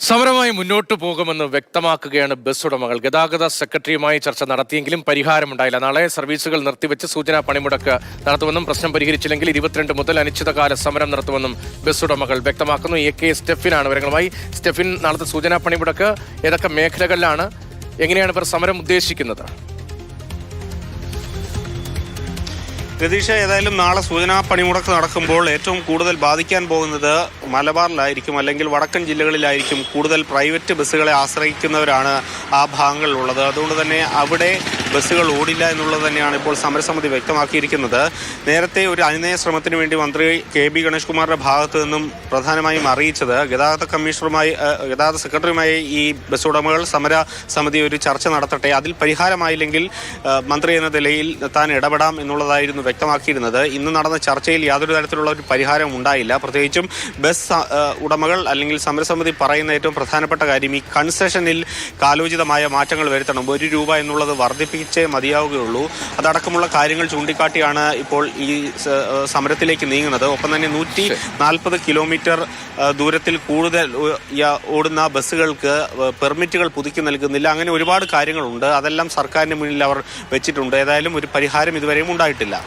സമരമായി മുന്നോട്ടു പോകുമെന്ന് വ്യക്തമാക്കുകയാണ് ബസ് ഉടമകൾ. ഗതാഗത സെക്രട്ടറിയുമായി ചർച്ച നടത്തിയെങ്കിലും പരിഹാരമുണ്ടായില്ല. നാളെ സർവീസുകൾ നിർത്തിവെച്ച് സൂചനാ പണിമുടക്ക് നടത്തുമെന്നും പ്രശ്നം പരിഹരിച്ചില്ലെങ്കിൽ 22 മുതൽ അനിശ്ചിതകാല സമരം നടത്തുമെന്നും ബസ് ഉടമകൾ വ്യക്തമാക്കുന്നു. AK സ്റ്റെഫിനാണ് വിവരങ്ങളുമായി. സ്റ്റെഫിൻ, നാളത്തെ സൂചനാ പണിമുടക്ക് ഏതൊക്കെ മേഖലകളിലാണ്? എങ്ങനെയാണ് ഇവർ സമരം ഉദ്ദേശിക്കുന്നത്? രതീഷ, ഏതായാലും നാളെ സൂചനാ പണിമുടക്ക് നടക്കുമ്പോൾ ഏറ്റവും കൂടുതൽ ബാധിക്കാൻ പോകുന്നത് മലബാറിലായിരിക്കും, അല്ലെങ്കിൽ വടക്കൻ ജില്ലകളിലായിരിക്കും. കൂടുതൽ പ്രൈവറ്റ് ബസ്സുകളെ ആശ്രയിക്കുന്നവരാണ് ആ ഭാഗങ്ങളിലുള്ളത്. അതുകൊണ്ട് തന്നെ അവിടെ ബസ്സുകൾ ഓടില്ല എന്നുള്ളത് തന്നെയാണ് ഇപ്പോൾ സമരസമിതി വ്യക്തമാക്കിയിരിക്കുന്നത്. നേരത്തെ ഒരു അനുനയ ശ്രമത്തിന് വേണ്ടി മന്ത്രി KB ഗണേഷ് കുമാറിന്റെ ഭാഗത്തു നിന്നും പ്രധാനമായും അറിയിച്ചത് ഗതാഗത സെക്രട്ടറിയുമായി ഈ ബസ് ഉടമകൾ സമരസമിതി ഒരു ചർച്ച നടത്തട്ടെ, അതിൽ പരിഹാരമായില്ലെങ്കിൽ മന്ത്രി എന്ന നിലയിൽ താൻ ഇടപെടാം എന്നുള്ളതായിരുന്നു വ്യക്തമാക്കിയിരുന്നത്. ഇന്ന് നടന്ന ചർച്ചയിൽ യാതൊരു തരത്തിലുള്ള ഒരു പരിഹാരം ഉണ്ടായില്ല. പ്രത്യേകിച്ചും ബസ് ഉടമകൾ അല്ലെങ്കിൽ സമരസമിതി പറയുന്ന ഏറ്റവും പ്രധാനപ്പെട്ട കാര്യം ഈ കൺസെഷനിൽ കാലോചിതമായ മാറ്റങ്ങൾ വരുത്തണം. ₹1 എന്നുള്ളത് വർദ്ധിപ്പിച്ചേ മതിയാവുകയുള്ളൂ. അതടക്കമുള്ള കാര്യങ്ങൾ ചൂണ്ടിക്കാട്ടിയാണ് ഇപ്പോൾ ഈ സമരത്തിലേക്ക് നീങ്ങുന്നത്. ഒപ്പം തന്നെ 140 കിലോമീറ്റർ ദൂരത്തിൽ കൂടുതൽ ഓടുന്ന ബസ്സുകൾക്ക് പെർമിറ്റുകൾ പുതുക്കി നൽകുന്നില്ല. അങ്ങനെ ഒരുപാട് കാര്യങ്ങളുണ്ട്. അതെല്ലാം സർക്കാരിന് മുന്നിൽ അവർ വെച്ചിട്ടുണ്ട്. ഏതായാലും ഒരു പരിഹാരം ഇതുവരെയും ഉണ്ടായിട്ടില്ല.